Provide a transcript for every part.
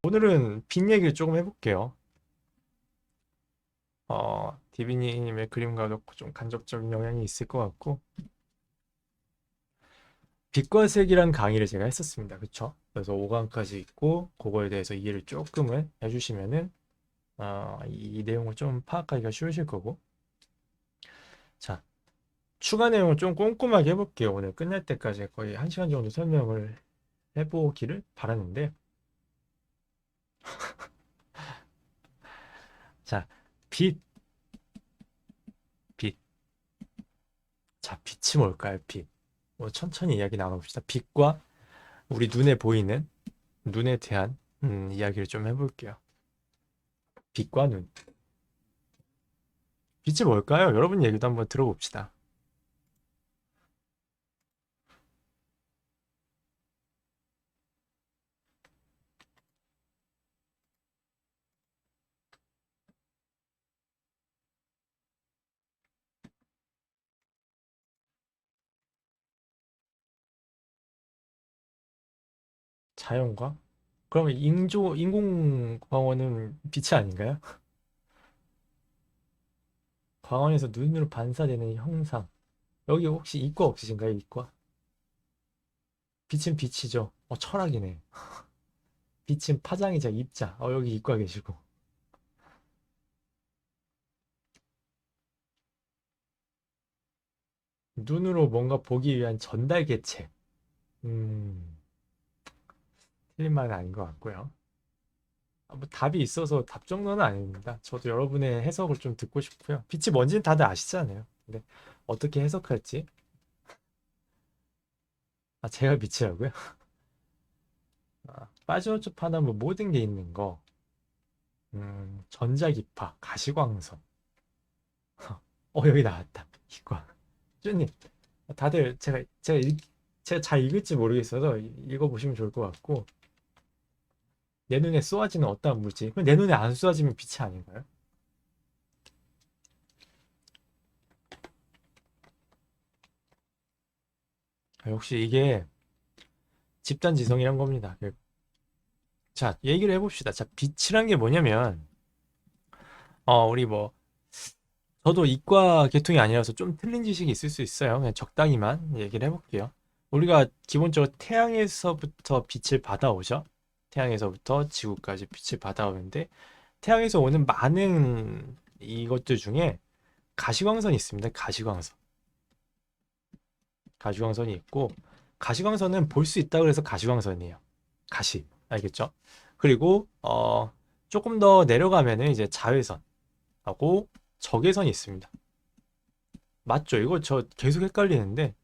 오늘은 빛 얘기를 조금 해볼게요. 디비님의 그림과도 좀 간접적인 영향이 있을 것 같고, 빛과 색이란 강의를 제가 했었습니다. 그쵸? 그래서 5강까지 있고, 그거에 대해서 이해를 조금은 해주시면은, 이 내용을 좀 파악하기가 쉬우실 거고. 자, 추가 내용을 좀 꼼꼼하게 해볼게요. 오늘 끝날 때까지 거의 1시간 정도 설명을 해보기를 바라는데, 자, 빛, 빛. 자, 빛이 뭘까요? 빛. 뭐 천천히 이야기 나눠봅시다. 빛과 우리 눈에 보이는 눈에 대한 이야기를 좀 해볼게요. 빛과 눈. 빛이 뭘까요? 여러분 얘기도 한번 들어봅시다. 자연광? 그러면 인공광원은 빛이 아닌가요? 광원에서 눈으로 반사되는 형상. 여기 혹시 이과 없으신가요? 이과? 빛은 빛이죠. 철학이네. 빛은 파장이자 입자. 여기 이과 계시고. 눈으로 뭔가 보기 위한 전달 개체. 음, 틀린 말은 아닌 것 같고요. 뭐 답이 있어서 답 정도는 아닙니다. 저도 여러분의 해석을 좀 듣고 싶고요. 빛이 뭔지는 다들 아시잖아요. 근데 어떻게 해석할지. 제가 빛이라고요? 빠지오초 하나 뭐 모든 게 있는 거. 전자기파, 가시광선. 여기 나왔다. 이과. 쭈님, 다들 제가 잘 읽을지 모르겠어서 읽어보시면 좋을 것 같고. 내 눈에 쏘아지는 어떠한 물질. 그럼 내 눈에 안 쏘아지면 빛이 아닌가요? 역시 이게 집단지성이란 겁니다. 자, 얘기를 해봅시다. 자, 빛이란 게 뭐냐면, 우리 뭐, 저도 이과 계통이 아니라서 좀 틀린 지식이 있을 수 있어요. 그냥 적당히만 얘기를 해볼게요. 우리가 기본적으로 태양에서부터 빛을 받아오죠. 태양에서부터 지구까지 빛을 받아오는데, 태양에서 오는 많은 이것들 중에 가시광선이 있습니다. 가시광선. 가시광선이 있고, 가시광선은 볼 수 있다 그래서 가시광선이에요. 가시. 알겠죠? 그리고, 조금 더 내려가면은 이제 자외선. 하고 적외선이 있습니다. 맞죠? 이거 저 계속 헷갈리는데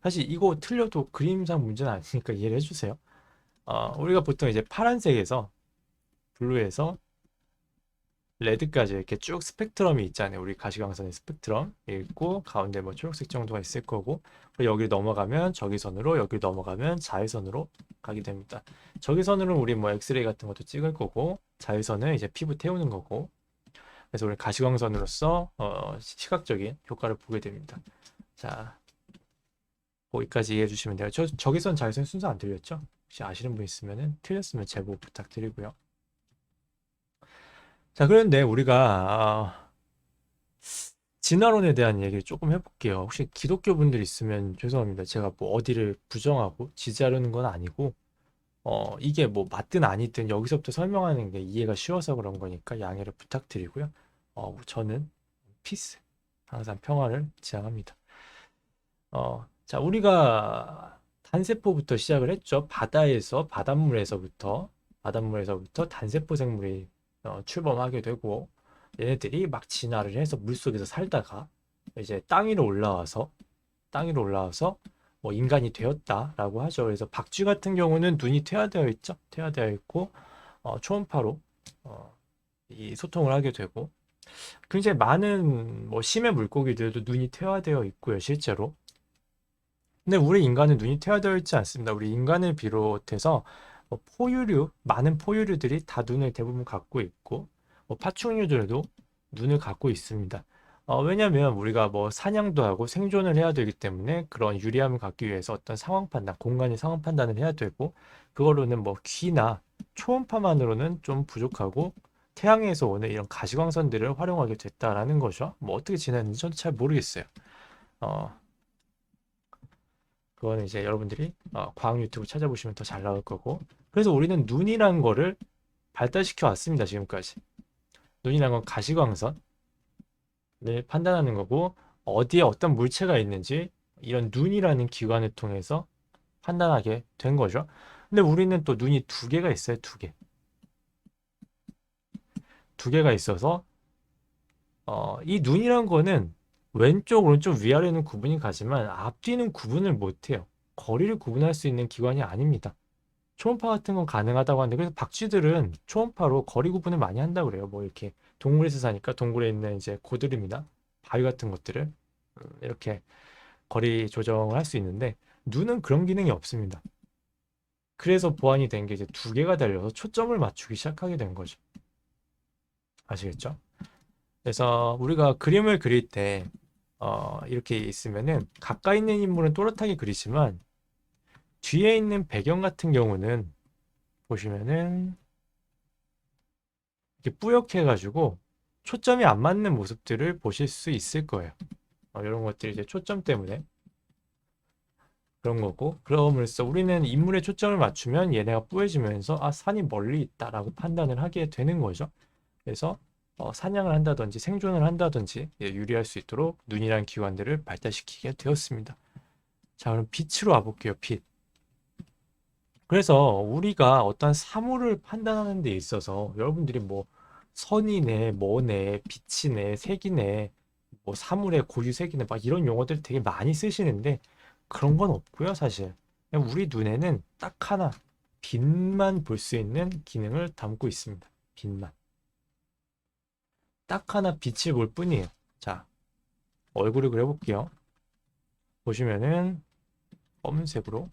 사실 이거 틀려도 그림상 문제는 아니니까 이해를 해주세요. 우리가 보통 이제 파란색에서 블루에서 레드까지 이렇게 쭉 스펙트럼이 있잖아요. 우리 가시광선의 스펙트럼 있고 가운데 뭐 초록색 정도가 있을 거고 그리고 여기를 넘어가면 적외선으로 여기를 넘어가면 자외선으로 가게 됩니다. 적외선으로 우리 뭐 엑스레이 같은 것도 찍을 거고 자외선은 이제 피부 태우는 거고 그래서 우리 가시광선으로서 시각적인 효과를 보게 됩니다. 자, 거기까지 이해해 주시면 돼요. 저기선 자외선 순서 안 틀렸죠? 혹시 아시는 분 있으면 틀렸으면 제보 부탁드리고요. 자, 그런데 우리가 진화론에 대한 얘기를 조금 해볼게요. 혹시 기독교 분들 있으면 죄송합니다. 제가 뭐 어디를 부정하고 지지하려는 건 아니고 이게 뭐 맞든 아니든 여기서부터 설명하는 게 이해가 쉬워서 그런 거니까 양해를 부탁드리고요. 저는 피스, 항상 평화를 지향합니다. 자, 우리가 단세포부터 시작을 했죠. 바닷물에서부터 단세포 생물이 출범하게 되고, 얘네들이 막 진화를 해서 물속에서 살다가 이제 땅 위로 올라와서 뭐 인간이 되었다라고 하죠. 그래서 박쥐 같은 경우는 눈이 퇴화되어 있죠. 퇴화되어 있고, 초음파로 이 소통을 하게 되고, 굉장히 많은 뭐 심해 물고기들도 눈이 퇴화되어 있고요, 실제로. 근데 우리 인간은 눈이 퇴화되어 있지 않습니다. 우리 인간을 비롯해서 뭐 많은 포유류들이 다 눈을 대부분 갖고 있고, 뭐 파충류들도 눈을 갖고 있습니다. 왜냐하면 우리가 뭐 사냥도 하고 생존을 해야 되기 때문에 그런 유리함을 갖기 위해서 어떤 상황 판단, 공간의 상황 판단을 해야 되고, 그걸로는 뭐 귀나 초음파만으로는 좀 부족하고 태양에서 오는 이런 가시광선들을 활용하게 됐다라는 거죠. 뭐 어떻게 지냈는지 저도 잘 모르겠어요. 어, 그거는 이제 여러분들이 과학 유튜브 찾아보시면 더 잘 나올 거고. 그래서 우리는 눈이란 거를 발달시켜 왔습니다. 지금까지. 눈이란 건 가시광선을 판단하는 거고 어디에 어떤 물체가 있는지 이런 눈이라는 기관을 통해서 판단하게 된 거죠. 근데 우리는 또 눈이 두 개가 있어요. 두 개. 두 개가 있어서 이 눈이란 거는 왼쪽, 오른쪽, 위아래는 구분이 가지만 앞뒤는 구분을 못해요. 거리를 구분할 수 있는 기관이 아닙니다. 초음파 같은 건 가능하다고 하는데 그래서 박쥐들은 초음파로 거리 구분을 많이 한다고 그래요. 뭐 이렇게 동굴에서 사니까 동굴에 있는 이제 고드름이나 바위 같은 것들을 이렇게 거리 조정을 할 수 있는데 눈은 그런 기능이 없습니다. 그래서 보완이 된 게 이제 두 개가 달려서 초점을 맞추기 시작하게 된 거죠. 아시겠죠? 그래서 우리가 그림을 그릴 때 이렇게 있으면은 가까이 있는 인물은 또렷하게 그리지만 뒤에 있는 배경 같은 경우는 보시면은 이렇게 뿌옇해가지고 초점이 안 맞는 모습들을 보실 수 있을 거예요. 이런 것들이 이제 초점 때문에 그런 거고, 그럼으로써 우리는 인물에 초점을 맞추면 얘네가 뿌얘지면서 아, 산이 멀리 있다라고 판단을 하게 되는 거죠. 그래서 사냥을 한다든지 생존을 한다든지 유리할 수 있도록 눈이란 기관들을 발달시키게 되었습니다. 자, 그럼 빛으로 와볼게요. 빛. 그래서 우리가 어떤 사물을 판단하는 데 있어서 여러분들이 뭐 선이네, 뭐네, 빛이네, 색이네, 뭐 사물의 고유색이네 막 이런 용어들 되게 많이 쓰시는데 그런 건 없고요, 사실. 그냥 우리 눈에는 딱 하나 빛만 볼 수 있는 기능을 담고 있습니다. 빛만. 딱 하나 빛을 볼 뿐이에요. 자, 얼굴을 그려볼게요. 보시면은 검은색으로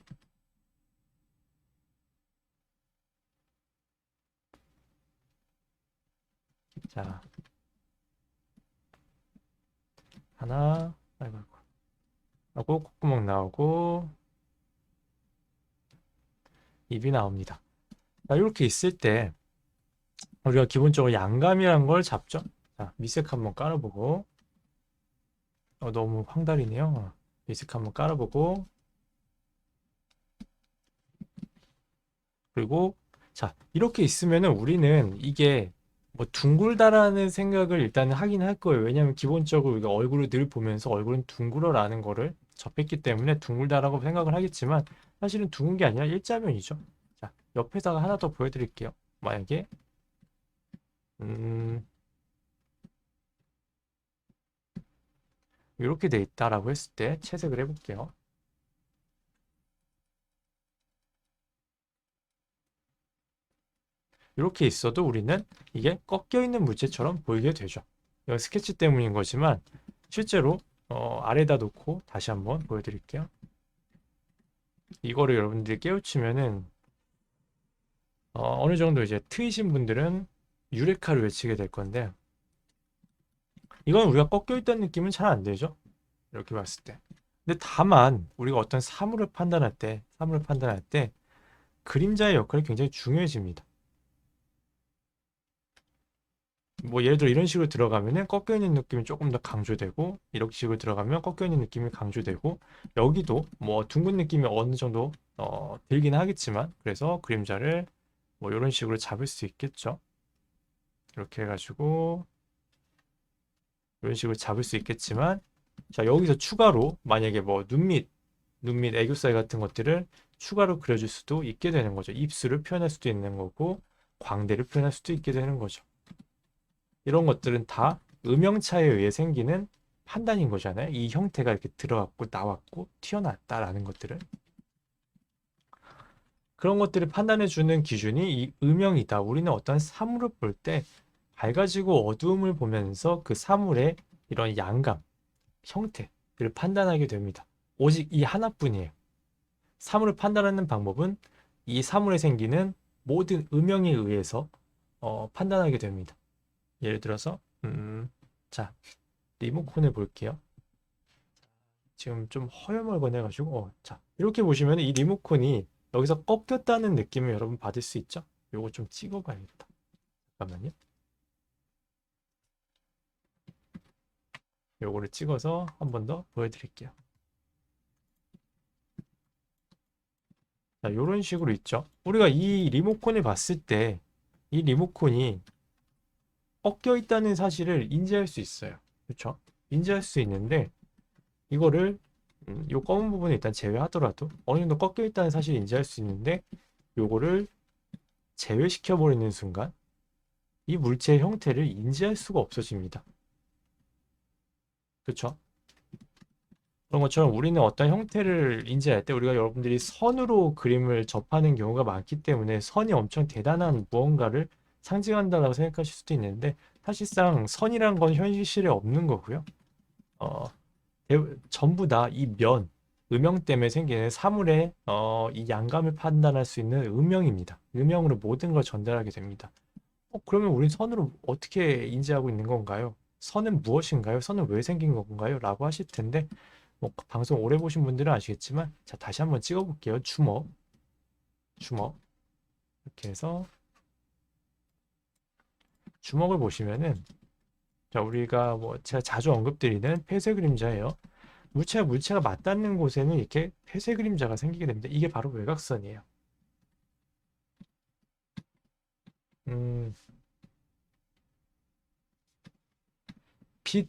자, 하나, 아이고, 아이고. 하고 콧구멍 나오고 입이 나옵니다. 자, 이렇게 있을 때 우리가 기본적으로 양감이라는 걸 잡죠. 자, 미색 한번 깔아보고 너무 황달이네요. 미색 한번 깔아보고 그리고 자, 이렇게 있으면은 우리는 이게 뭐 둥글다라는 생각을 일단은 하긴 할 거예요. 왜냐하면 기본적으로 우리가 얼굴을 늘 보면서 얼굴은 둥글어라는 거를 접했기 때문에 둥글다라고 생각을 하겠지만 사실은 둥근 게 아니라 일자면이죠. 자, 옆에다가 하나 더 보여드릴게요. 만약에 음, 이렇게 돼 있다라고 했을 때 채색을 해볼게요. 이렇게 있어도 우리는 이게 꺾여 있는 물체처럼 보이게 되죠. 이건 스케치 때문인 거지만 실제로 아래다 놓고 다시 한번 보여드릴게요. 이거를 여러분들이 깨우치면은 어느 정도 이제 트이신 분들은 유레카를 외치게 될 건데 이건 우리가 꺾여 있다는 느낌은 잘 안 들죠. 이렇게 봤을 때. 근데 다만 우리가 어떤 사물을 판단할 때 그림자의 역할이 굉장히 중요해집니다. 뭐 예를 들어 이런 식으로 들어가면은 꺾여 있는 느낌이 조금 더 강조되고 이렇게 식으로 들어가면 꺾여 있는 느낌이 강조되고 여기도 뭐 둥근 느낌이 어느 정도 들긴 하겠지만 그래서 그림자를 뭐 이런 식으로 잡을 수 있겠죠. 이렇게 해가지고 이런 식으로 잡을 수 있겠지만 자 여기서 추가로 만약에 뭐 눈밑 애교살 같은 것들을 추가로 그려줄 수도 있게 되는 거죠. 입술을 표현할 수도 있는 거고 광대를 표현할 수도 있게 되는 거죠. 이런 것들은 다 음영차에 의해 생기는 판단인 거잖아요. 이 형태가 이렇게 들어갔고 나왔고 튀어나왔다라는 것들은 그런 것들을 판단해 주는 기준이 이 음영이다. 우리는 어떤 사물을 볼 때 밝아지고 어두움을 보면서 그 사물의 이런 양감, 형태를 판단하게 됩니다. 오직 이 하나뿐이에요. 사물을 판단하는 방법은 이 사물에 생기는 모든 음영에 의해서 판단하게 됩니다. 예를 들어서 자 리모컨을 볼게요. 지금 좀 허여멀건해가지고 자 이렇게 보시면 이 리모컨이 여기서 꺾였다는 느낌을 여러분 받을 수 있죠? 요거 좀 찍어봐야겠다. 잠깐만요. 요거를 찍어서 한 번 더 보여드릴게요. 자, 요런 식으로 있죠. 우리가 이 리모컨을 봤을 때 이 리모컨이 꺾여 있다는 사실을 인지할 수 있어요. 그렇죠? 인지할 수 있는데 이거를 요 검은 부분을 일단 제외하더라도 어느 정도 꺾여 있다는 사실을 인지할 수 있는데 요거를 제외시켜 버리는 순간 이 물체의 형태를 인지할 수가 없어집니다. 그렇죠? 그런 것처럼 우리는 어떤 형태를 인지할 때 우리가 여러분들이 선으로 그림을 접하는 경우가 많기 때문에 선이 엄청 대단한 무언가를 상징한다라고 생각하실 수도 있는데 사실상 선이란 건 현실에 없는 거고요. 어, 전부 다 이 음영 때문에 생기는 사물의 이 양감을 판단할 수 있는 음영입니다. 음영으로 모든 걸 전달하게 됩니다. 그러면 우린 선으로 어떻게 인지하고 있는 건가요? 선은 무엇인가요? 선은 왜 생긴 건가요? 라고 하실 텐데 뭐 방송 오래 보신 분들은 아시겠지만 자 다시 한번 찍어볼게요. 주먹 이렇게 해서 주먹을 보시면은 자 우리가 뭐 제가 자주 언급드리는 폐쇄 그림자예요. 물체가 맞닿는 곳에는 이렇게 폐쇄 그림자가 생기게 됩니다. 이게 바로 외곽선이에요. 음, 빛,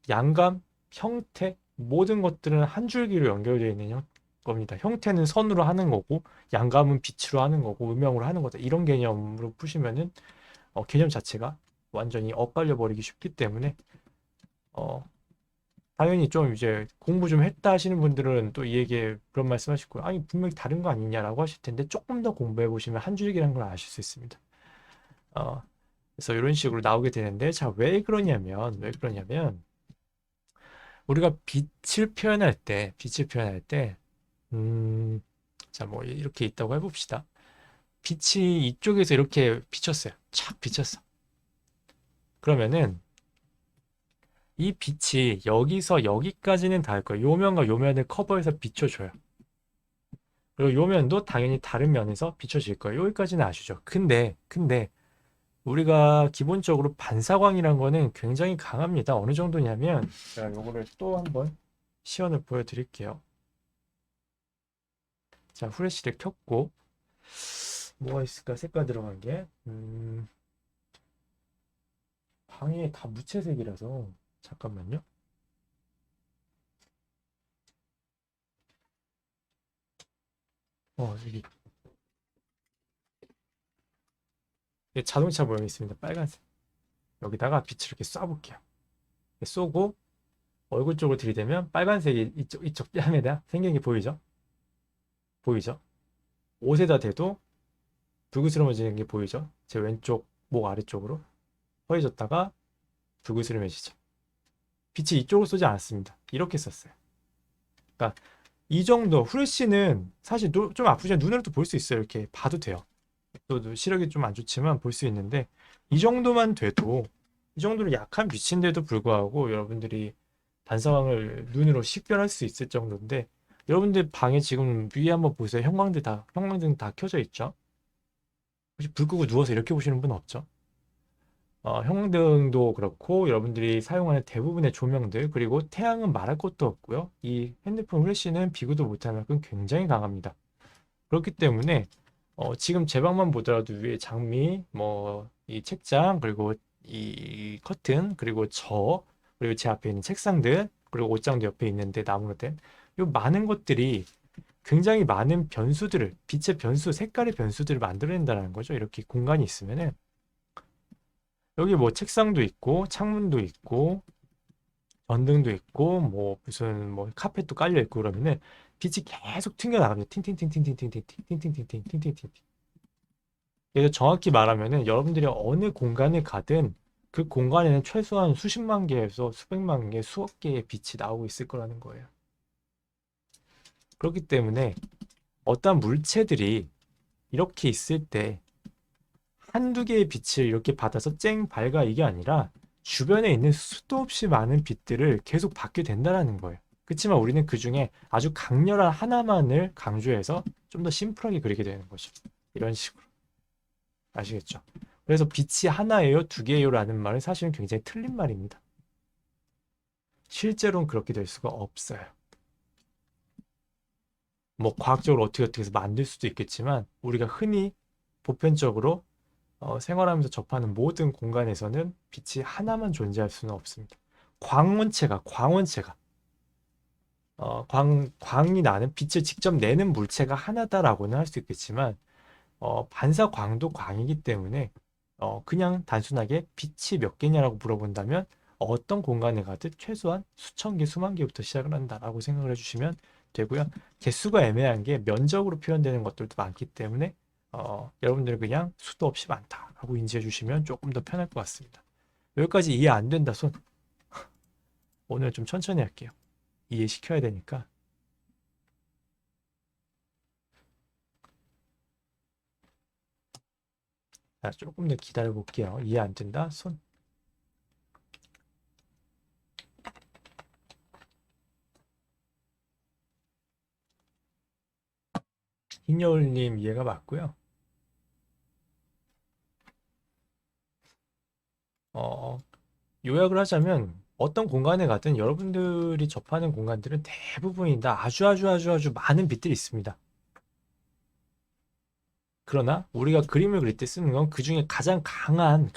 양감, 형태 모든 것들은 한 줄기로 연결되어 있는 겁니다. 형태는 선으로 하는 거고 양감은 빛으로 하는 거고 음영으로 하는 거다. 이런 개념으로 푸시면은 개념 자체가 완전히 엇갈려 버리기 쉽기 때문에 어, 당연히 좀 이제 공부 좀 했다 하시는 분들은 또 이 얘기에 그런 말씀 하실 거예요. 아니 분명히 다른 거 아니냐라고 하실 텐데 조금 더 공부해 보시면 한 줄기라는 걸 아실 수 있습니다. 어, 그래서 이런 식으로 나오게 되는데 자 왜 그러냐면 우리가 빛을 표현할 때 자 뭐 이렇게 있다고 해봅시다. 빛이 이쪽에서 이렇게 비쳤어요. 착 비쳤어. 그러면은 이 빛이 여기서 여기까지는 닿을 거예요. 요면과 요면을 커버해서 비춰줘요. 그리고 요면도 당연히 다른 면에서 비춰질 거예요. 여기까지는 아시죠? 근데 우리가 기본적으로 반사광이란 거는 굉장히 강합니다. 어느 정도냐면 제가 요거를 또 한번 시연을 보여드릴게요. 자, 후레쉬를 켰고 뭐가 있을까? 색깔 들어간 게 방에 다 무채색이라서 잠깐만요. 여기 자동차 모양이 있습니다. 빨간색. 여기다가 빛을 이렇게 쏴볼게요. 쏘고 얼굴 쪽으로 들이대면 빨간색이 이쪽 뺨에다 생긴 게 보이죠? 보이죠? 옷에다 대도 불그스름해지는 게 보이죠? 제 왼쪽 목 아래쪽으로 허해졌다가 불그스름해지죠. 빛이 이쪽으로 쏘지 않았습니다. 이렇게 썼어요. 그러니까 이 정도 후레쉬는 사실 좀 아프지만 눈으로도 볼 수 있어요. 이렇게 봐도 돼요. 또 시력이 좀 안 좋지만 볼 수 있는데 이 정도만 돼도 이 정도로 약한 빛인데도 불구하고 여러분들이 반사광을 눈으로 식별할 수 있을 정도인데 여러분들 방에 지금 위에 한번 보세요. 형광등 다 켜져 있죠? 혹시 불 끄고 누워서 이렇게 보시는 분 없죠? 형광등도 그렇고 여러분들이 사용하는 대부분의 조명들 그리고 태양은 말할 것도 없고요. 이 핸드폰 후레쉬는 비교도 못할 만큼 굉장히 강합니다. 그렇기 때문에 지금 제 방만 보더라도 위에 장미, 뭐 이 책장 그리고 이 커튼 그리고 그리고 제 앞에 있는 책상들 그리고 옷장도 옆에 있는데 나무로 된 이 많은 것들이 굉장히 많은 빛의 변수, 색깔의 변수들을 만들어낸다는 거죠. 이렇게 공간이 있으면은 여기 뭐 책상도 있고 창문도 있고 전등도 있고 뭐 무슨 뭐 카펫도 깔려 있고 그러면은 빛이 계속 튕겨 나갑니다. 팅팅팅팅팅팅팅팅팅팅팅팅팅팅팅. 그래서 정확히 말하면은 여러분들이 어느 공간에 가든 그 공간에는 최소한 수십만 개에서 수백만 개, 수억 개의 빛이 나오고 있을 거라는 거예요. 그렇기 때문에 어떤 물체들이 이렇게 있을 때 한두 개의 빛을 이렇게 받아서 쨍 밝아 이게 아니라 주변에 있는 수도 없이 많은 빛들을 계속 받게 된다는 거예요. 그렇지만 우리는 그 중에 아주 강렬한 하나만을 강조해서 좀 더 심플하게 그리게 되는 거죠. 이런 식으로. 아시겠죠? 그래서 빛이 하나예요, 두 개예요라는 말은 사실은 굉장히 틀린 말입니다. 실제로는 그렇게 될 수가 없어요. 뭐 과학적으로 어떻게 해서 만들 수도 있겠지만 우리가 흔히 보편적으로 생활하면서 접하는 모든 공간에서는 빛이 하나만 존재할 수는 없습니다. 광원체가 광이 나는 빛을 직접 내는 물체가 하나다라고는 할 수 있겠지만 반사광도 광이기 때문에 그냥 단순하게 빛이 몇 개냐라고 물어본다면 어떤 공간에 가든 최소한 수천 개, 수만 개부터 시작을 한다라고 생각을 해주시면 되고요. 개수가 애매한 게 면적으로 표현되는 것들도 많기 때문에 여러분들 그냥 수도 없이 많다라고 인지해 주시면 조금 더 편할 것 같습니다. 여기까지 이해 안 된다 손. 오늘 좀 천천히 할게요. 이해시켜야 되니까. 자, 조금 더 기다려 볼게요. 이해 안 된다 손. 흰여울님 이해가 맞고요. 어, 요약을 하자면 어떤 공간에 가든 여러분들이 접하는 공간들은 대부분이 다 아주 많은 빛들이 있습니다. 그러나 우리가 그림을 그릴 때 쓰는 건 그 중에 가장 강한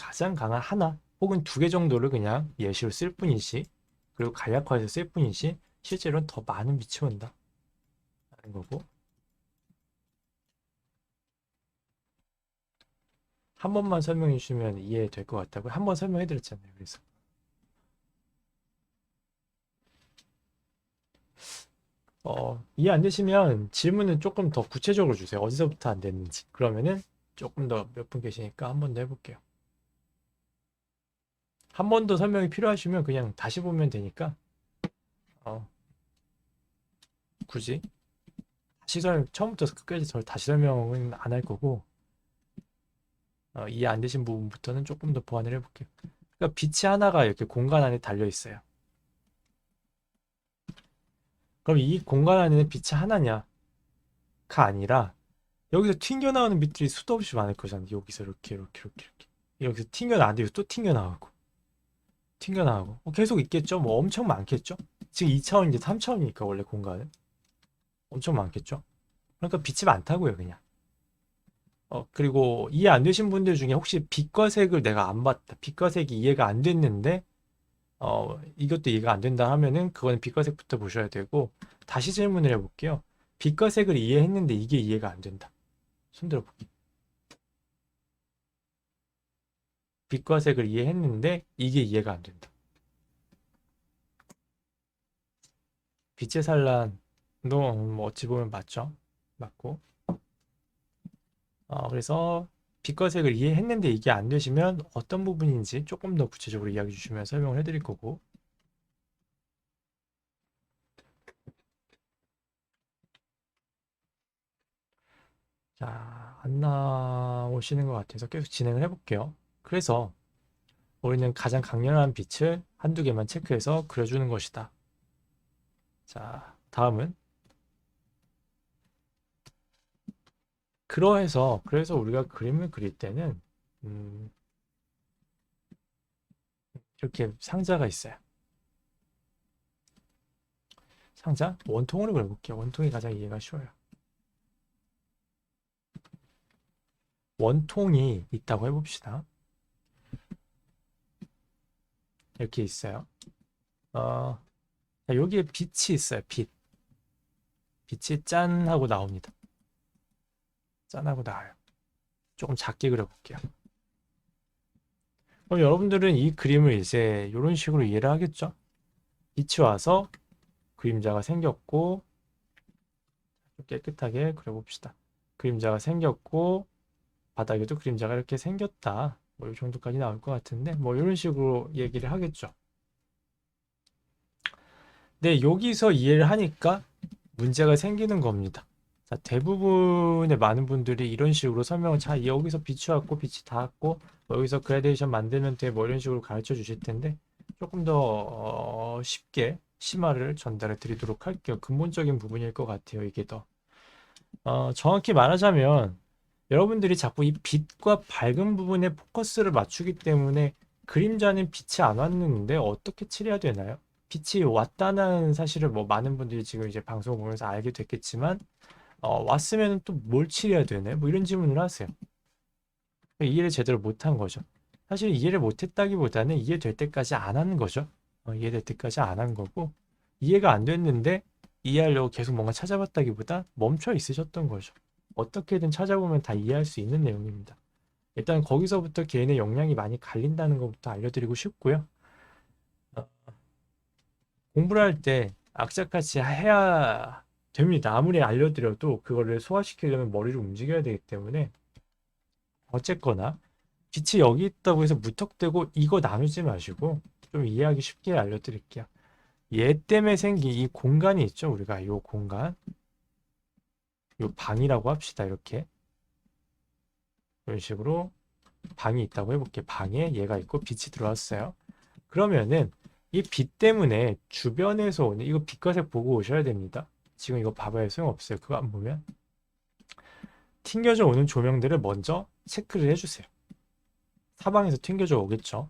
하나 혹은 두 개 정도를 그냥 예시로 쓸 뿐이지, 그리고 간략화해서 쓸 뿐이지 실제로는 더 많은 빛이 온다 라는 거고. 한 번만 설명해 주시면 이해될 것 같다고요. 한 번 설명해 드렸잖아요. 그래서 이해 안 되시면 질문을 조금 더 구체적으로 주세요. 어디서부터 안 됐는지. 그러면은 조금 더 몇 분 계시니까 한 번 더 해볼게요. 한 번 더 설명이 필요하시면 그냥 다시 보면 되니까 어, 굳이 처음부터 끝까지 다시 설명은 안 할 거고, 이해 안 되신 부분부터는 조금 더 보완을 해볼게요. 그러니까 빛이 하나가 이렇게 공간 안에 달려 있어요. 그럼 이 공간 안에는 빛이 하나냐가 아니라 여기서 튕겨나오는 빛들이 수도 없이 많을 거잖아요. 여기서 이렇게 여기서 튕겨나오는데 또 튕겨나오고 계속 있겠죠. 뭐 엄청 많겠죠. 지금 2차원인데 3차원이니까 원래 공간은 엄청 많겠죠. 그러니까 빛이 많다고요, 그냥. 그리고 이해 안 되신 분들 중에 혹시 빛과 색을 내가 안 봤다, 빛과 색이 이해가 안 됐는데 이것도 이해가 안 된다 하면은 그거는 빛과 색부터 보셔야 되고, 다시 질문을 해볼게요. 빛과 색을 이해했는데 이게 이해가 안 된다. 손 들어볼게요. 빛과 색을 이해했는데 이게 이해가 안 된다. 빛의 산란도 뭐 어찌 보면 맞죠? 맞고. 그래서 빛과 색을 이해했는데 이게 안 되시면 어떤 부분인지 조금 더 구체적으로 이야기해 주시면 설명을 해드릴 거고. 자, 안 나오시는 것 같아서 계속 진행을 해볼게요. 그래서 우리는 가장 강렬한 빛을 한두 개만 체크해서 그려주는 것이다. 자, 다음은 그래서 우리가 그림을 그릴 때는 음, 이렇게 상자가 있어요. 상자 원통으로 그려볼게요. 원통이 가장 이해가 쉬워요. 원통이 있다고 해봅시다. 이렇게 있어요. 어, 여기에 빛이 있어요. 빛이 짠 하고 나옵니다. 짠 하고 나와요. 조금 작게 그려볼게요. 그럼 여러분들은 이 그림을 이제 이런 식으로 이해를 하겠죠? 빛이 와서 그림자가 생겼고, 좀 깨끗하게 그려봅시다. 그림자가 생겼고 바닥에도 그림자가 이렇게 생겼다. 뭐 이 정도까지 나올 것 같은데 뭐 이런 식으로 얘기를 하겠죠. 네, 여기서 이해를 하니까 문제가 생기는 겁니다. 자, 대부분의 많은 분들이 이런 식으로 설명을, 자, 여기서 빛이 왔고 빛이 닿았고 뭐 여기서 그라데이션 만들면 돼, 뭐 이런 식으로 가르쳐 주실 텐데 조금 더 쉽게 심화를 전달해 드리도록 할게요. 근본적인 부분일 것 같아요. 이게 더 정확히 말하자면 여러분들이 자꾸 이 빛과 밝은 부분에 포커스를 맞추기 때문에 그림자는 빛이 안 왔는데 어떻게 칠해야 되나요? 빛이 왔다는 사실을 뭐 많은 분들이 지금 이제 방송 보면서 알게 됐겠지만 왔으면 또 뭘 칠해야 되네? 뭐 이런 질문을 하세요. 이해를 제대로 못한 거죠. 사실 이해를 못했다기보다는 이해될 때까지 안 하는 거죠. 이해될 때까지 안 한 거고 이해가 안 됐는데 이해하려고 계속 뭔가 찾아봤다기보다 멈춰 있으셨던 거죠. 어떻게든 찾아보면 다 이해할 수 있는 내용입니다. 일단 거기서부터 개인의 역량이 많이 갈린다는 것부터 알려드리고 싶고요. 어, 공부를 할 때 악착같이 해야 됩니다. 아무리 알려드려도 그거를 소화시키려면 머리를 움직여야 되기 때문에 어쨌거나 빛이 여기 있다고 해서 무턱대고 이거 나누지 마시고 좀 이해하기 쉽게 알려드릴게요. 얘 때문에 생긴 이 공간이 있죠. 우리가 이 공간, 이 방이라고 합시다. 이렇게 이런 식으로 방이 있다고 해볼게요. 방에 얘가 있고 빛이 들어왔어요. 그러면은 이 빛 때문에 주변에서 오는 이거 빛과 색 보고 오셔야 됩니다. 지금 이거 봐봐야 소용없어요. 그거 안 보면 튕겨져 오는 조명들을 먼저 체크를 해주세요. 사방에서 튕겨져 오겠죠.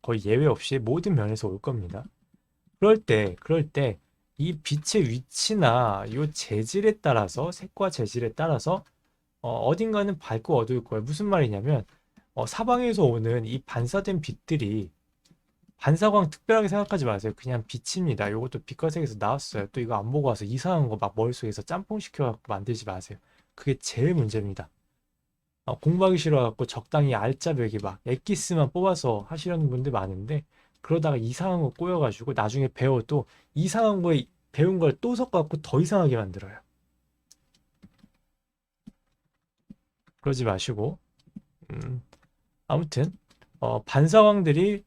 거의 예외 없이 모든 면에서 올 겁니다. 그럴 때 이 빛의 위치나 이 재질에 따라서 색과 재질에 따라서 어딘가는 밝고 어두울 거예요. 무슨 말이냐면 사방에서 오는 이 반사된 빛들이 반사광 특별하게 생각하지 마세요. 그냥 빛입니다. 이것도 빛과 색에서 나왔어요. 또 이거 안 보고 와서 이상한 거 막 머릿속에서 짬뽕 시켜갖고 만들지 마세요. 그게 제일 문제입니다. 공부하기 싫어갖고 적당히 알짜배기 막 엑기스만 뽑아서 하시려는 분들 많은데 그러다가 이상한 거 꼬여가지고 나중에 배워도 이상한 거에 배운 걸 또 섞어갖고 더 이상하게 만들어요. 그러지 마시고 아무튼 반사광들이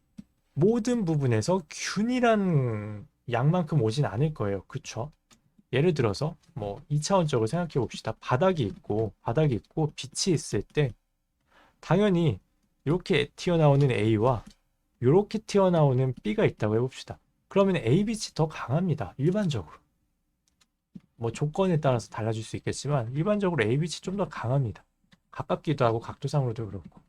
모든 부분에서 균일한 양만큼 오진 않을 거예요. 그쵸? 예를 들어서 뭐 2차원적으로 생각해 봅시다. 바닥이 있고 빛이 있을 때 당연히 이렇게 튀어나오는 A와 이렇게 튀어나오는 B가 있다고 해봅시다. 그러면 A 빛이 더 강합니다. 일반적으로. 뭐 조건에 따라서 달라질 수 있겠지만 일반적으로 A 빛이 좀 더 강합니다. 가깝기도 하고 각도상으로도 그렇고.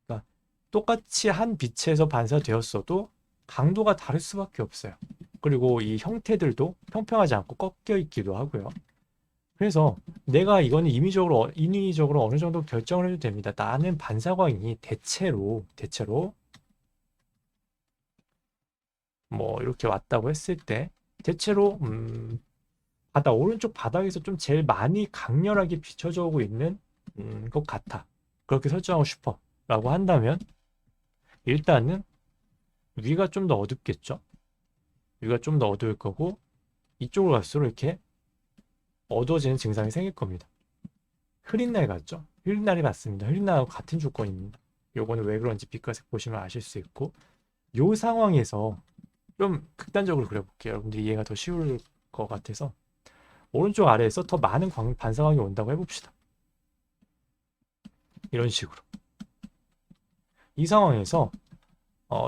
그러니까 똑같이 한 빛에서 반사되었어도 강도가 다를 수밖에 없어요. 그리고 이 형태들도 평평하지 않고 꺾여 있기도 하고요. 그래서 내가 이거는 인위적으로 어느 정도 결정을 해도 됩니다. 나는 반사광이 대체로 뭐 이렇게 왔다고 했을 때 대체로 오른쪽 바닥에서 좀 제일 많이 강렬하게 비춰져 오고 있는 것 같아. 그렇게 설정하고 싶어 라고 한다면 일단은 위가 좀 더 어둡겠죠. 위가 좀 더 어두울 거고 이쪽으로 갈수록 이렇게 어두워지는 증상이 생길 겁니다. 흐린 날 같죠? 흐린 날이 맞습니다. 흐린 날하고 같은 조건입니다. 요거는 왜 그런지 빛과 색 보시면 아실 수 있고 요 상황에서 좀 극단적으로 그려볼게요. 여러분들이 이해가 더 쉬울 것 같아서 오른쪽 아래에서 더 많은 반사광이 온다고 해봅시다. 이런 식으로 이 상황에서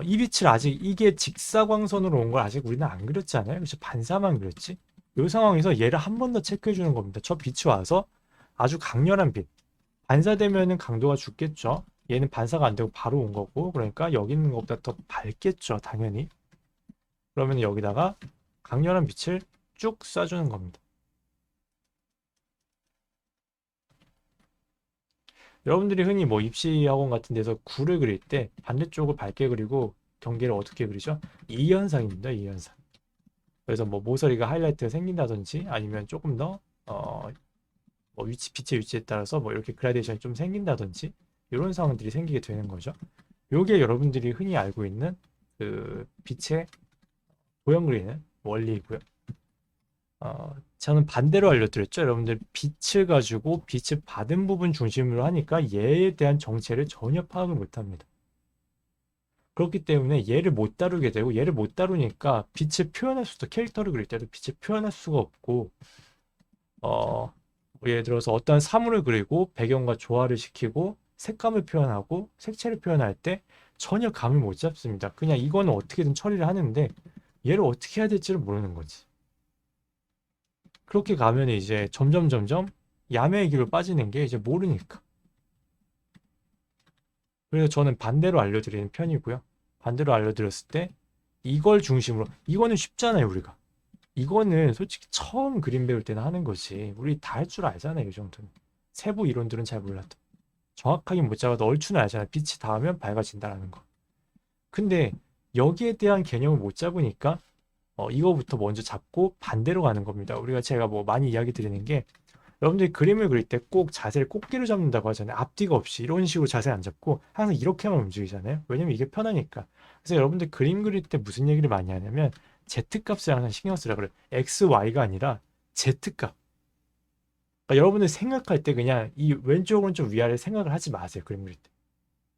이 빛을 아직 이게 직사광선으로 온 걸 아직 우리는 안 그렸잖아요. 그래서 반사만 그렸지. 이 상황에서 얘를 한 번 더 체크해 주는 겁니다. 저 빛이 와서 아주 강렬한 빛 반사되면은 강도가 죽겠죠. 얘는 반사가 안 되고 바로 온 거고 그러니까 여기 있는 것보다 더 밝겠죠. 당연히. 그러면 여기다가 강렬한 빛을 쭉 쏴주는 겁니다. 여러분들이 흔히 뭐 입시학원 같은 데서 구를 그릴 때 반대쪽을 밝게 그리고 경계를 어떻게 그리죠? 이 현상입니다. 이 현상. 그래서 뭐 모서리가 하이라이트가 생긴다든지 아니면 조금 더 뭐 빛의 위치에 따라서 뭐 이렇게 그라데이션이 좀 생긴다든지 이런 상황들이 생기게 되는 거죠. 요게 여러분들이 흔히 알고 있는 그 빛의 도형 그리는 원리이고요. 저는 반대로 알려드렸죠. 여러분들 빛을 가지고 빛을 받은 부분 중심으로 하니까 얘에 대한 정체를 전혀 파악을 못합니다. 그렇기 때문에 얘를 못 다루게 되고 얘를 못 다루니까 빛을 표현할 수도 캐릭터를 그릴 때도 빛을 표현할 수가 없고 뭐 예를 들어서 어떤 사물을 그리고 배경과 조화를 시키고 색감을 표현하고 색채를 표현할 때 전혀 감을 못 잡습니다. 그냥 이거는 어떻게든 처리를 하는데 얘를 어떻게 해야 될지를 모르는 거지. 그렇게 가면 이제 점점 야매의 길로 빠지는 게 이제 모르니까. 그래서 저는 반대로 알려드리는 편이고요. 반대로 알려드렸을 때 이걸 중심으로, 이거는 쉽잖아요, 우리가. 이거는 솔직히 처음 그림 배울 때는 하는 거지. 우리 다 할 줄 알잖아요, 이 정도는. 세부 이론들은 잘 몰라도. 정확하게 못 잡아도 얼추는 알잖아요. 빛이 닿으면 밝아진다라는 거. 근데 여기에 대한 개념을 못 잡으니까 이거부터 먼저 잡고 반대로 가는 겁니다. 제가 뭐 많이 이야기 드리는 게, 여러분들이 그림을 그릴 때 꼭 자세를 꽃게로 잡는다고 하잖아요. 앞뒤가 없이 이런 식으로 자세 안 잡고 항상 이렇게만 움직이잖아요. 왜냐면 이게 편하니까. 그래서 여러분들 그림 그릴 때 무슨 얘기를 많이 하냐면 Z값을 항상 신경 쓰라 그래요. X, Y가 아니라 Z값. 그러니까 여러분들 생각할 때 그냥 이 왼쪽 오른쪽 위아래 생각을 하지 마세요. 그림 그릴 때.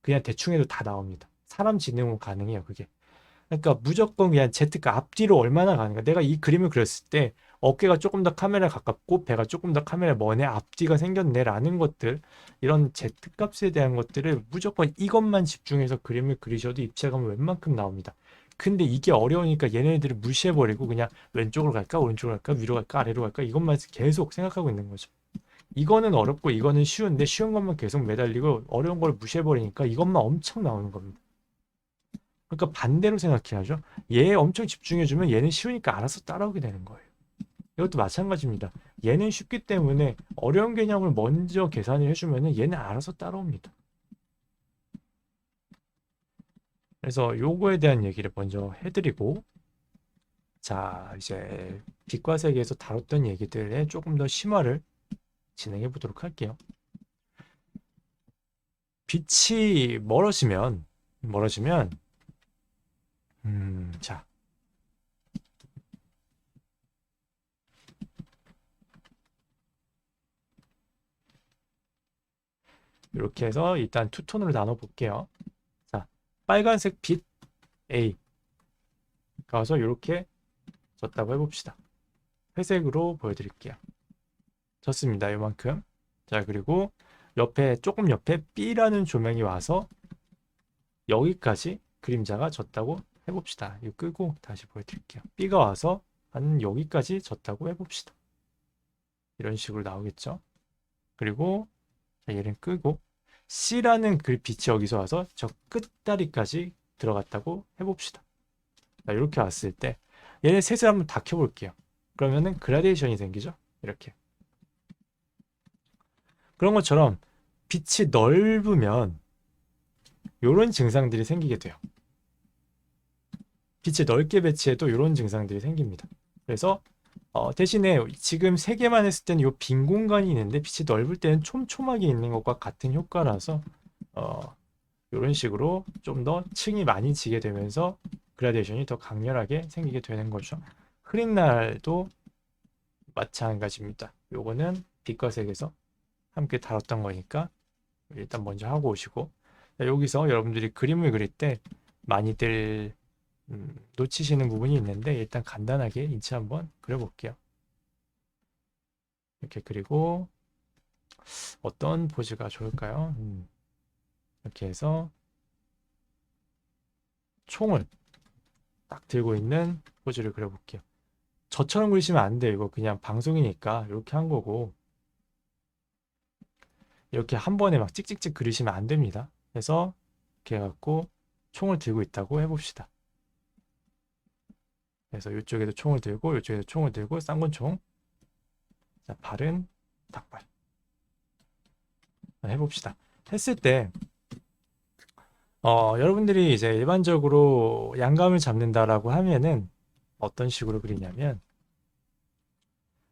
그냥 대충 해도 다 나옵니다. 사람 지능은 가능해요, 그게. 그러니까 무조건 그냥 Z가 앞뒤로 얼마나 가는가. 내가 이 그림을 그렸을 때 어깨가 조금 더 카메라에 가깝고 배가 조금 더 카메라에 머네, 앞뒤가 생겼네라는 것들, 이런 Z값에 대한 것들을 무조건 이것만 집중해서 그림을 그리셔도 입체감은 웬만큼 나옵니다. 근데 이게 어려우니까 얘네들을 무시해버리고 그냥 왼쪽으로 갈까 오른쪽으로 갈까 위로 갈까 아래로 갈까 이것만 계속 생각하고 있는 거죠. 이거는 어렵고 이거는 쉬운데 쉬운 것만 계속 매달리고 어려운 걸 무시해버리니까 이것만 엄청 나오는 겁니다. 그러니까 반대로 생각해야죠. 얘 엄청 집중해주면 얘는 쉬우니까 알아서 따라오게 되는 거예요. 이것도 마찬가지입니다. 얘는 쉽기 때문에 어려운 개념을 먼저 계산을 해주면 얘는 알아서 따라옵니다. 그래서 요거에 대한 얘기를 먼저 해드리고, 자, 이제 빛과 세계에서 다뤘던 얘기들에 조금 더 심화를 진행해 보도록 할게요. 빛이 멀어지면 자, 이렇게 해서 일단 투톤으로 나눠 볼게요. 자, 빨간색 빛 A 가서 이렇게 졌다고 해봅시다. 회색으로 보여드릴게요. 졌습니다. 이만큼. 자, 그리고 조금 옆에 B라는 조명이 와서 여기까지 그림자가 졌다고 해봅시다. 이거 끄고 다시 보여드릴게요. B가 와서 한 여기까지 졌다고 해봅시다. 이런 식으로 나오겠죠. 그리고 얘는 끄고 C라는 그 빛이 여기서 와서 저 끝다리까지 들어갔다고 해봅시다. 자, 이렇게 왔을 때 얘네 셋을 한번 다 켜볼게요. 그러면은 그라데이션이 생기죠. 이렇게. 그런 것처럼 빛이 넓으면 이런 증상들이 생기게 돼요. 빛을 넓게 배치해도 이런 증상들이 생깁니다. 그래서 대신에 지금 세 개만 했을 때는 이 빈 공간이 있는데 빛이 넓을 때는 촘촘하게 있는 것과 같은 효과라서 이런 식으로 좀 더 층이 많이 지게 되면서 그라데이션이 더 강렬하게 생기게 되는 거죠. 흐린 날도 마찬가지입니다. 요거는 빛과 색에서 함께 다뤘던 거니까 일단 먼저 하고 오시고, 여기서 여러분들이 그림을 그릴 때 많이들 놓치시는 부분이 있는데 일단 간단하게 인체 한번 그려볼게요. 이렇게 그리고 어떤 포즈가 좋을까요? 이렇게 해서 총을 딱 들고 있는 포즈를 그려볼게요. 저처럼 그리시면 안 돼요. 이거 그냥 방송이니까 이렇게 한 거고, 이렇게 한 번에 막 찍찍찍 그리시면 안 됩니다. 그래서 이렇게 해갖고 총을 들고 있다고 해봅시다. 그래서 이쪽에도 총을 들고 이쪽에도 총을 들고 쌍권총. 자, 발은 닭발. 해봅시다. 했을 때 여러분들이 이제 일반적으로 양감을 잡는다라고 하면은 어떤 식으로 그리냐면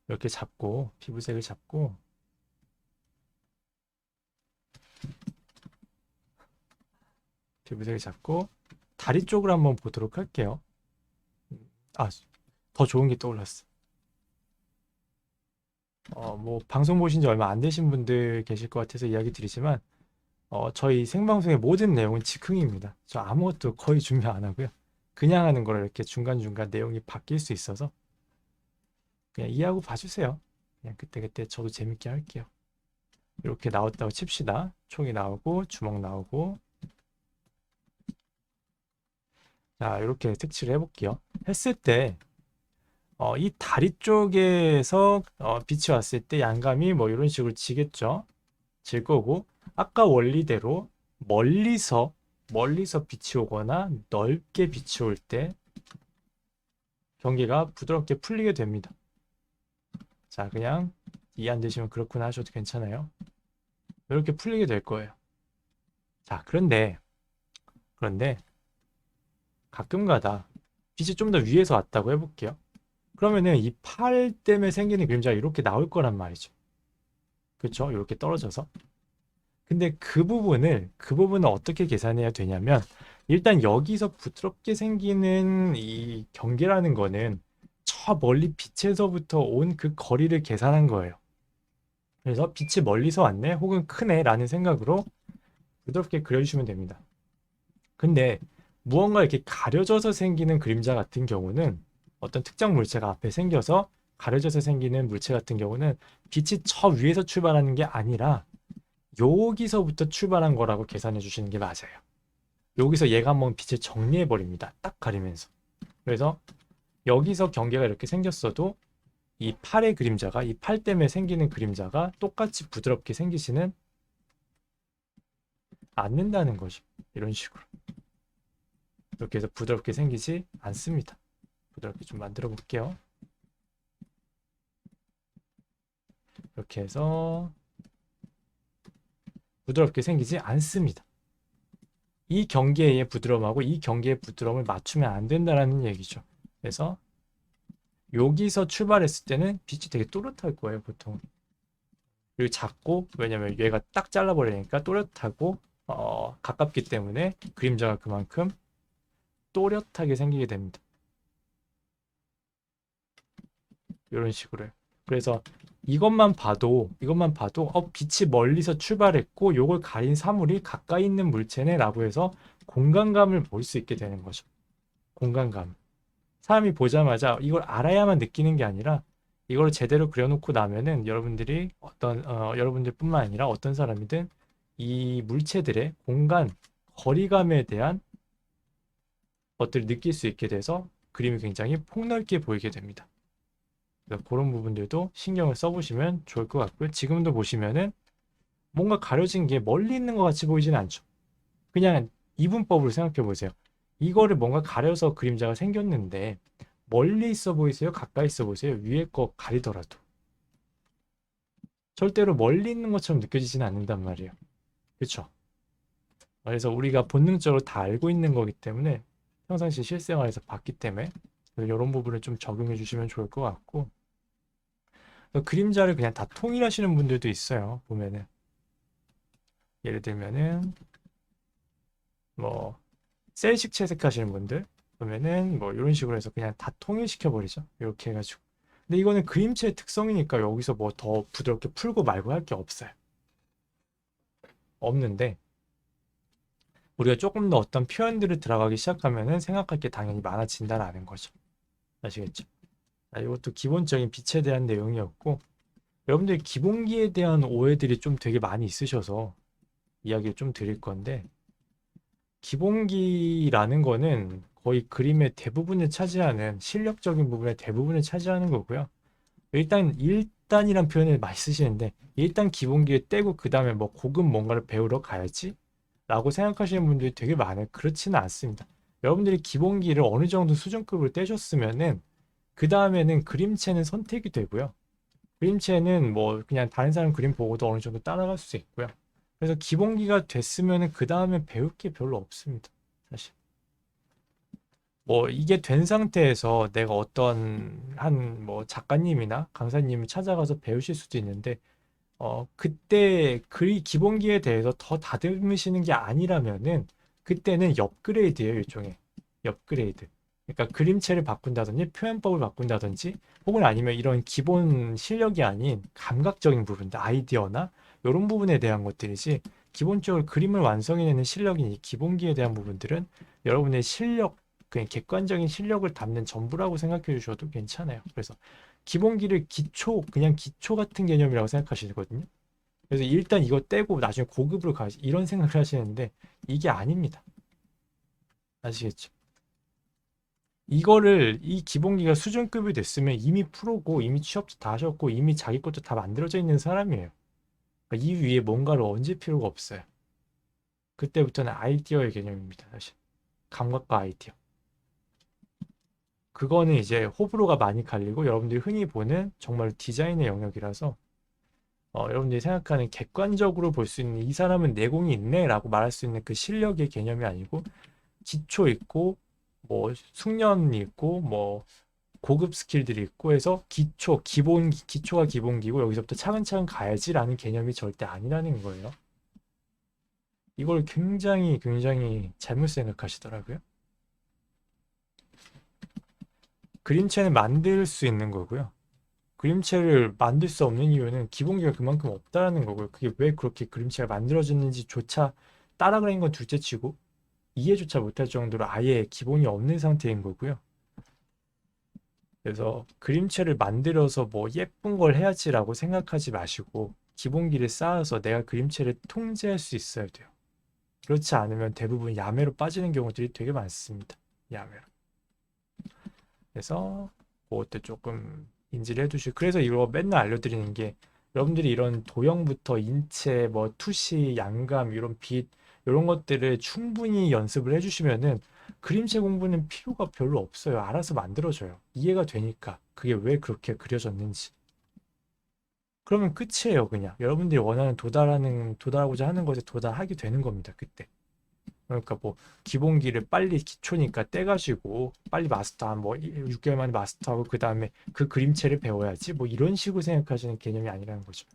이렇게 잡고 피부색을 잡고 다리 쪽으로 한번 보도록 할게요. 더 좋은 게 떠올랐어. 뭐 방송 보신 지 얼마 안 되신 분들 계실 것 같아서 이야기 드리지만 저희 생방송의 모든 내용은 즉흥입니다. 저 아무것도 거의 준비 안 하고요. 그냥 하는 거를 이렇게 중간중간 내용이 바뀔 수 있어서 그냥 이해하고 봐주세요. 그냥 그때그때 저도 재밌게 할게요. 이렇게 나왔다고 칩시다. 총이 나오고 주먹 나오고. 자, 이렇게 색칠을 해볼게요. 했을 때 이 다리 쪽에서 빛이 왔을 때 양감이 뭐 이런 식으로 지겠죠. 질 거고 아까 원리대로 멀리서 빛이 오거나 넓게 빛이 올 때 경계가 부드럽게 풀리게 됩니다. 자, 그냥 이해 안 되시면 그렇구나 하셔도 괜찮아요. 이렇게 풀리게 될 거예요. 자, 그런데 가끔가다 빛이 좀 더 위에서 왔다고 해볼게요. 그러면은 이 팔 때문에 생기는 그림자가 이렇게 나올 거란 말이죠. 그렇죠? 이렇게 떨어져서. 근데 그 부분을 어떻게 계산해야 되냐면 일단 여기서 부드럽게 생기는 이 경계라는 거는 저 멀리 빛에서부터 온 그 거리를 계산한 거예요. 그래서 빛이 멀리서 왔네 혹은 크네 라는 생각으로 부드럽게 그려주시면 됩니다. 근데 무언가 이렇게 가려져서 생기는 그림자 같은 경우는 어떤 특정 물체가 앞에 생겨서 가려져서 생기는 물체 같은 경우는 빛이 저 위에서 출발하는 게 아니라 여기서부터 출발한 거라고 계산해 주시는 게 맞아요. 여기서 얘가 한번 빛을 정리해 버립니다. 딱 가리면서. 그래서 여기서 경계가 이렇게 생겼어도 이 팔의 그림자가 이 팔 때문에 생기는 그림자가 똑같이 부드럽게 생기지는 않는다는 거죠. 이런 식으로. 이렇게 해서 부드럽게 생기지 않습니다. 부드럽게 좀 만들어 볼게요. 이렇게 해서 부드럽게 생기지 않습니다. 이 경계의 부드러움하고 이 경계의 부드러움을 맞추면 안 된다는 얘기죠. 그래서 여기서 출발했을 때는 빛이 되게 또렷할 거예요, 보통. 그리고 작고, 왜냐면 얘가 딱 잘라버리니까 또렷하고 가깝기 때문에 그림자가 그만큼 또렷하게 생기게 됩니다. 이런 식으로요. 그래서 이것만 봐도 빛이 멀리서 출발했고 요걸 가린 사물이 가까이 있는 물체네 라고 해서 공간감을 볼 수 있게 되는 거죠. 공간감. 사람이 보자마자 이걸 알아야만 느끼는 게 아니라 이걸 제대로 그려놓고 나면은 여러분들뿐만 아니라 어떤 사람이든 이 물체들의 공간, 거리감에 대한 것들을 느낄 수 있게 돼서 그림이 굉장히 폭넓게 보이게 됩니다. 그런 부분들도 신경을 써보시면 좋을 것 같고요. 지금도 보시면은 뭔가 가려진 게 멀리 있는 것 같이 보이진 않죠. 그냥 이분법으로 생각해 보세요. 이거를 뭔가 가려서 그림자가 생겼는데 멀리 있어 보이세요? 가까이 있어 보이세요? 위에 거 가리더라도 절대로 멀리 있는 것처럼 느껴지지는 않는단 말이에요. 그렇죠? 그래서 우리가 본능적으로 다 알고 있는 거기 때문에 평상시 실생활에서 봤기 때문에 이런 부분을 좀 적용해 주시면 좋을 것 같고 그림자를 그냥 다 통일하시는 분들도 있어요. 보면은 예를 들면은 뭐 셀식 채색하시는 분들 보면은 뭐 이런 식으로 해서 그냥 다 통일시켜 버리죠. 이렇게 해가지고. 근데 이거는 그림체의 특성이니까 여기서 뭐 더 부드럽게 풀고 말고 할 게 없어요. 없는데 우리가 조금 더 어떤 표현들을 들어가기 시작하면은 생각할 게 당연히 많아진다라는 거죠. 아시겠죠? 이것도 기본적인 빛에 대한 내용이었고 여러분들 기본기에 대한 오해들이 좀 되게 많이 있으셔서 이야기를 좀 드릴 건데 기본기라는 거는 거의 그림의 대부분을 차지하는 실력적인 부분의 대부분을 차지하는 거고요. 일단이란 표현을 많이 쓰시는데 일단 기본기에 떼고 그 다음에 뭐 고급 뭔가를 배우러 가야지 라고 생각하시는 분들이 되게 많아요. 그렇지는 않습니다. 여러분들이 기본기를 어느 정도 수준급을 떼셨으면은 그 다음에는 그림체는 선택이 되고요. 그림체는 뭐 그냥 다른 사람 그림 보고도 어느 정도 따라갈 수 있고요. 그래서 기본기가 됐으면은 그 다음에 배울 게 별로 없습니다. 사실. 뭐 이게 된 상태에서 내가 어떤 한 뭐 작가님이나 강사님을 찾아가서 배우실 수도 있는데 그때 그 기본기에 대해서 더 다듬으시는 게 아니라면은 그때는 업그레이드예요, 일종의 업그레이드. 그러니까 그림체를 바꾼다든지 표현법을 바꾼다든지 혹은 아니면 이런 기본 실력이 아닌 감각적인 부분들, 아이디어나 이런 부분에 대한 것들이지 기본적으로 그림을 완성해내는 실력인 이 기본기에 대한 부분들은 여러분의 실력, 그냥 객관적인 실력을 담는 전부라고 생각해 주셔도 괜찮아요. 그래서 기본기를 그냥 기초 같은 개념이라고 생각하시거든요. 그래서 일단 이거 떼고 나중에 고급으로 가지 이런 생각을 하시는데 이게 아닙니다. 아시겠죠? 이거를 이 기본기가 수준급이 됐으면 이미 프로고 이미 취업도 다 하셨고 이미 자기 것도 다 만들어져 있는 사람이에요. 그러니까 이 위에 뭔가를 얹을 필요가 없어요. 그때부터는 아이디어의 개념입니다. 사실 감각과 아이디어. 그거는 이제 호불호가 많이 갈리고 여러분들이 흔히 보는 정말 디자인의 영역이라서 여러분들이 생각하는 객관적으로 볼 수 있는 이 사람은 내공이 있네 라고 말할 수 있는 그 실력의 개념이 아니고 기초 있고 뭐 숙련이 있고 뭐 고급 스킬들이 있고 해서 기초가 기본기고 여기서부터 차근차근 가야지라는 개념이 절대 아니라는 거예요. 이걸 굉장히 잘못 생각하시더라고요. 그림체는 만들 수 있는 거고요. 그림체를 만들 수 없는 이유는 기본기가 그만큼 없다라는 거고요. 그게 왜 그렇게 그림체가 만들어졌는지조차 따라 그린 건 둘째치고 이해조차 못할 정도로 아예 기본이 없는 상태인 거고요. 그래서 그림체를 만들어서 뭐 예쁜 걸 해야지라고 생각하지 마시고 기본기를 쌓아서 내가 그림체를 통제할 수 있어야 돼요. 그렇지 않으면 대부분 야매로 빠지는 경우들이 되게 많습니다. 야매로. 그래서 그것도 조금 인지를 해두시고 그래서 이거 맨날 알려드리는 게 여러분들이 이런 도형부터 인체, 뭐 투시, 양감, 이런 빛 이런 것들을 충분히 연습을 해주시면은 그림체 공부는 필요가 별로 없어요. 알아서 만들어져요. 이해가 되니까 그게 왜 그렇게 그려졌는지. 그러면 끝이에요, 그냥. 여러분들이 원하는 도달하고자 하는 것에 도달하게 되는 겁니다, 그때. 그러니까 뭐 기본기를 빨리 기초니까 떼가지고 빨리 마스터한 뭐 6개월 만에 마스터하고 그 다음에 그 그림체를 배워야지 뭐 이런 식으로 생각하시는 개념이 아니라는 거죠.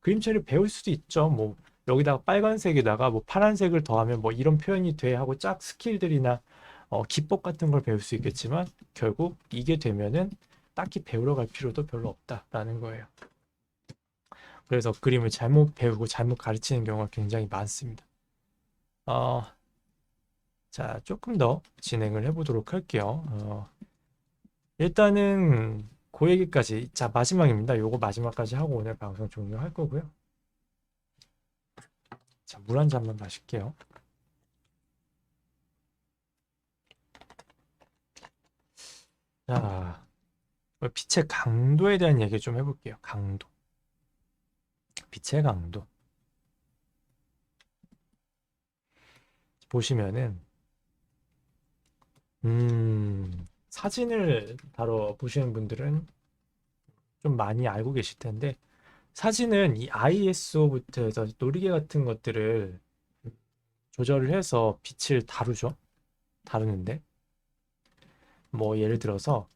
그림체를 배울 수도 있죠. 뭐 여기다가 빨간색에다가 뭐 파란색을 더하면 뭐 이런 표현이 돼 하고 짝 스킬들이나 기법 같은 걸 배울 수 있겠지만 결국 이게 되면은 딱히 배우러 갈 필요도 별로 없다라는 거예요. 그래서 그림을 잘못 배우고 잘못 가르치는 경우가 굉장히 많습니다. 어, 자, 조금 더 진행을 해보도록 할게요. 일단은 그 얘기까지. 자, 마지막입니다. 요거 마지막까지 하고 오늘 방송 종료할 거고요. 자, 물 한 잔만 마실게요. 자, 빛의 강도에 대한 얘기 좀 해볼게요. 강도. 빛의 강도. 보시면은, 사진을 다뤄 보시는 분들은 좀 많이 알고 계실 텐데, 사진은 이 ISO부터 해서 노리개 같은 것들을 조절을 해서 빛을 다루는데, 뭐 예를 들어서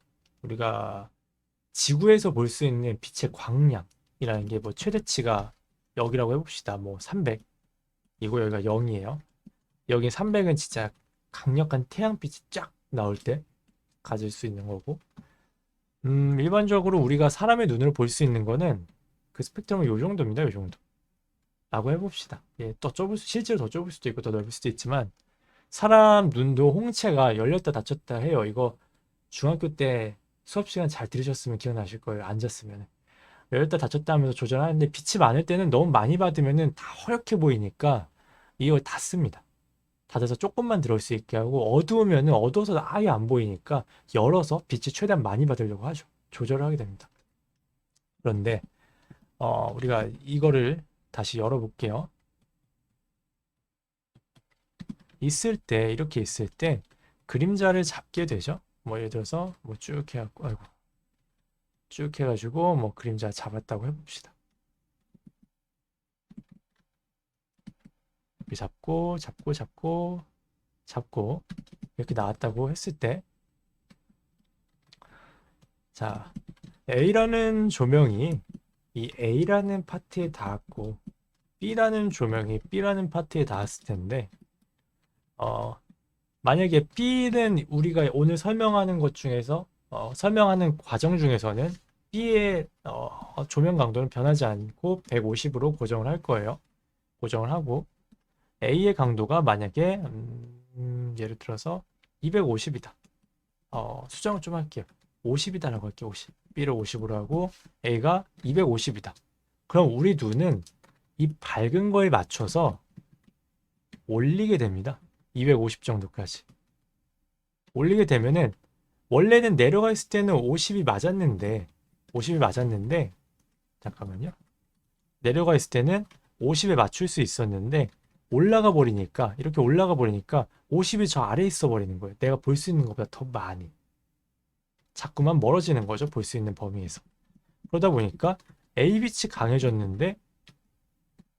우리가 지구에서 볼 수 있는 빛의 광량이라는 게 뭐 최대치가 여기라고 해봅시다. 뭐 300. 이거 여기가 0이에요. 여기 300은 진짜 강력한 태양빛이 쫙 나올 때 가질 수 있는 거고, 일반적으로 우리가 사람의 눈으로 볼 수 있는 거는 그 스펙트럼은 요 정도입니다. 요 정도. 라고 해봅시다. 예, 실제로 더 좁을 수도 있고 더 넓을 수도 있지만 사람 눈도 홍채가 열렸다 닫혔다 해요. 이거 중학교 때 수업 시간 잘 들으셨으면 기억나실 거예요. 앉았으면. 열렸다 닫혔다 하면서 조절하는데 빛이 많을 때는 너무 많이 받으면은 다 허옇게 보이니까 이걸 닫습니다. 닫아서 조금만 들어올 수 있게 하고 어두우면은 어두워서 아예 안 보이니까 열어서 빛이 최대한 많이 받으려고 하죠. 조절을 하게 됩니다. 그런데 우리가 이거를 다시 열어볼게요. 이렇게 있을 때 그림자를 잡게 되죠. 뭐 예를 들어서 뭐 쭉 해갖고 아이고 쭉 해가지고 뭐 그림자 잡았다고 해봅시다. 이렇게 잡고 이렇게 나왔다고 했을 때 자, A라는 조명이 이 A라는 파트에 닿았고 B라는 조명이 B라는 파트에 닿았을 텐데 만약에 B는 우리가 오늘 설명하는 것 중에서 설명하는 과정 중에서는 B의 조명 강도는 변하지 않고 150으로 고정을 할 거예요. 고정을 하고 A의 강도가 만약에 예를 들어서 250이다. 수정을 좀 할게요. 50이다라고 할게요. 50. B를 50으로 하고 A가 250이다. 그럼 우리 눈은 이 밝은 거에 맞춰서 올리게 됩니다. 250 정도까지. 올리게 되면은 원래는 내려가 있을 때는 50이 맞았는데, 잠깐만요. 내려가 있을 때는 50에 맞출 수 있었는데, 올라가 버리니까, 이렇게 올라가 버리니까 50이 저 아래에 있어 버리는 거예요. 내가 볼 수 있는 것보다 더 많이. 자꾸만 멀어지는 거죠. 볼 수 있는 범위에서. 그러다 보니까 A빛이 강해졌는데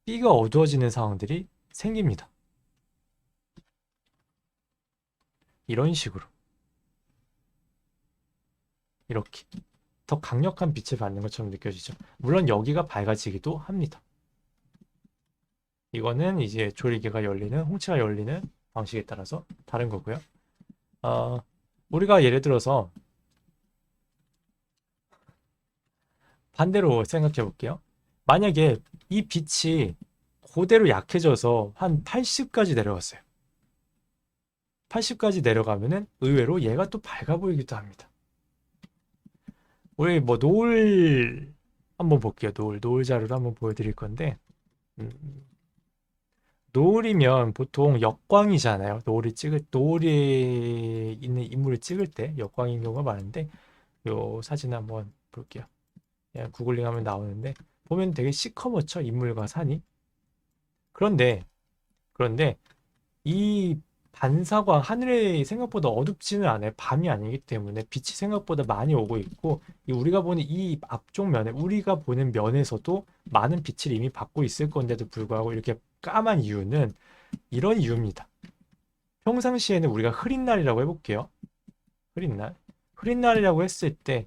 B가 어두워지는 상황들이 생깁니다. 이런 식으로. 이렇게. 더 강력한 빛을 받는 것처럼 느껴지죠. 물론 여기가 밝아지기도 합니다. 이거는 이제 조리개가 열리는, 홍채가 열리는 방식에 따라서 다른 거고요. 어, 우리가 예를 들어서 반대로 생각해 볼게요. 만약에 이 빛이 그대로 약해져서 한 80까지 내려갔어요. 80까지 내려가면은 의외로 얘가 또 밝아 보이기도 합니다. 우리 뭐 노을 한번 볼게요. 노을 자료를 한번 보여드릴 건데 음, 노을이면 보통 역광이잖아요. 노을이 있는 인물을 찍을 때 역광인 경우가 많은데 요 사진 한번 볼게요. 그냥 구글링하면 나오는데 보면 되게 시커멓죠. 인물과 산이. 그런데 그런데 이 반사광 하늘이 생각보다 어둡지는 않아요. 밤이 아니기 때문에 빛이 생각보다 많이 오고 있고 이 우리가 보는 이 앞쪽 면에 우리가 보는 면에서도 많은 빛을 이미 받고 있을 건데도 불구하고 이렇게 까만 이유는 이런 이유입니다. 평상시에는 우리가 흐린 날이라고 해볼게요. 흐린 날. 흐린 날이라고 했을 때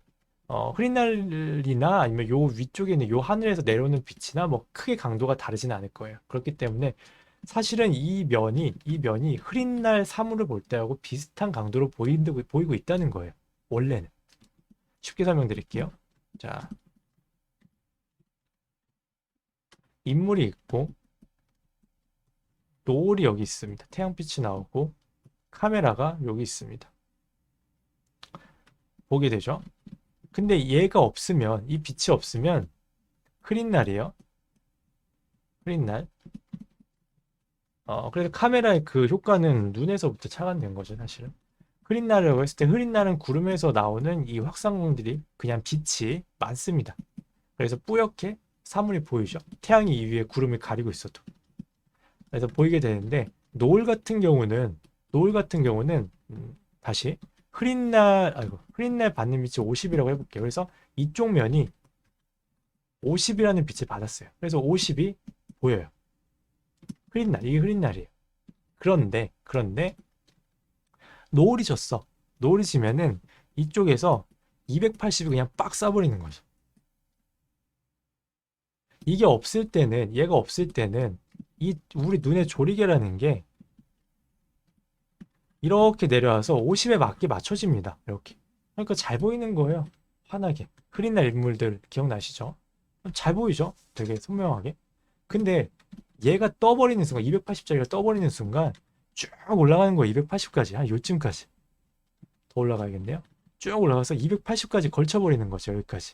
흐린 날이나 아니면 요 위쪽에 있는 요 하늘에서 내려오는 빛이나 뭐 크게 강도가 다르지는 않을 거예요. 그렇기 때문에 사실은 이 면이 흐린 날 사물을 볼 때하고 비슷한 강도로 보이고 있다는 거예요. 원래는. 쉽게 설명드릴게요. 자, 인물이 있고 노을이 여기 있습니다. 태양빛이 나오고 카메라가 여기 있습니다. 보게 되죠. 근데 얘가 없으면 이 빛이 없으면 흐린 날이에요. 흐린 날. 그래서 카메라의 그 효과는 눈에서부터 차단된 거죠, 사실은. 흐린 날이라고 했을 때 흐린 날은 구름에서 나오는 이 확산광들이 그냥 빛이 많습니다. 그래서 뿌옇게 사물이 보이죠. 태양이 이 위에 구름을 가리고 있어도. 그래서 보이게 되는데 노을 같은 경우는 다시 흐린 날 받는 빛이 50이라고 해볼게요. 그래서 이쪽 면이 50이라는 빛을 받았어요. 그래서 50이 보여요. 이게 흐린 날이에요. 그런데 노을이 졌어. 노을이 지면은 이쪽에서 280이 그냥 빡 쏴버리는 거죠. 이게 없을 때는 얘가 없을 때는 이 우리 눈의 조리개라는 게 이렇게 내려와서 50에 맞게 맞춰집니다. 이렇게. 그러니까 잘 보이는 거예요. 환하게. 흐린 날 인물들 기억나시죠? 잘 보이죠? 되게 선명하게. 근데 얘가 떠버리는 순간 280짜리가 떠버리는 순간 쭉 올라가는 거예요. 280까지. 한 요쯤까지. 더 올라가야겠네요. 쭉 올라가서 280까지 걸쳐버리는 거죠. 여기까지.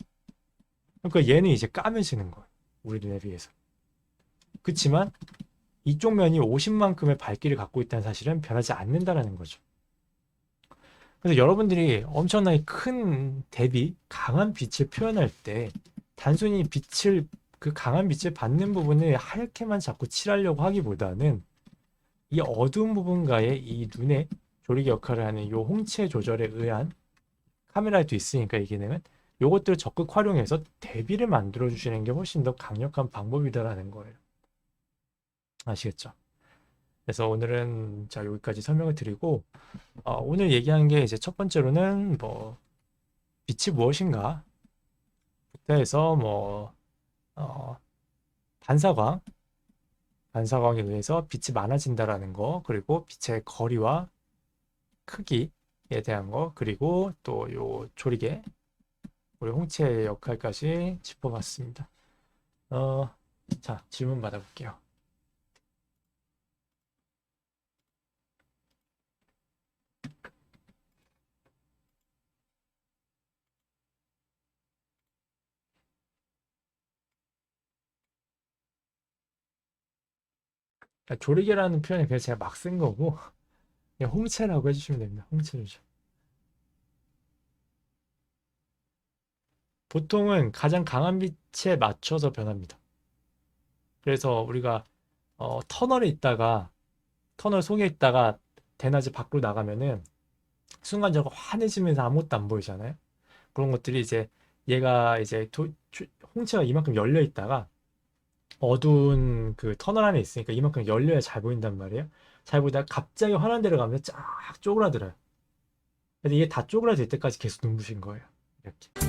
그러니까 얘는 이제 까매지는 거예요. 우리 눈에 비해서. 그렇지만 이쪽 면이 50만큼의 밝기를 갖고 있다는 사실은 변하지 않는다라는 거죠. 그래서 여러분들이 엄청나게 큰 대비, 강한 빛을 표현할 때 단순히 그 강한 빛을 받는 부분을 하얗게만 자꾸 칠하려고 하기보다는 이 어두운 부분과의 이 눈의 조리개 역할을 하는 이 홍채 조절에 의한 카메라에도 있으니까 이 기능은 요것들을 적극 활용해서 대비를 만들어 주시는 게 훨씬 더 강력한 방법이다라는 거예요. 아시겠죠? 그래서 오늘은 자 여기까지 설명을 드리고 오늘 얘기한 게 이제 첫 번째로는 뭐 빛이 무엇인가 부터 해서 뭐 어, 반사광 반사광에 의해서 빛이 많아진다라는 거 그리고 빛의 거리와 크기에 대한 거 그리고 또 요 조리개 우리 홍채의 역할까지 짚어봤습니다. 어, 자 질문 받아볼게요. 조리개라는 표현이 그냥 제가 막 쓴 거고 그냥 홍채라고 해주시면 됩니다. 홍채죠. 보통은 가장 강한 빛에 맞춰서 변합니다. 그래서 우리가 터널에 있다가 터널 속에 있다가 대낮에 밖으로 나가면은 순간적으로 환해지면서 아무것도 안 보이잖아요. 그런 것들이 이제 얘가 이제 홍채가 이만큼 열려 있다가 어두운 그 터널 안에 있으니까 이만큼 열려야 잘 보인단 말이에요. 잘 보다가 갑자기 환한 데로 가면서 쫙 쪼그라들어요. 근데 이게 다 쪼그라들 때까지 계속 눈부신 거예요. 이렇게.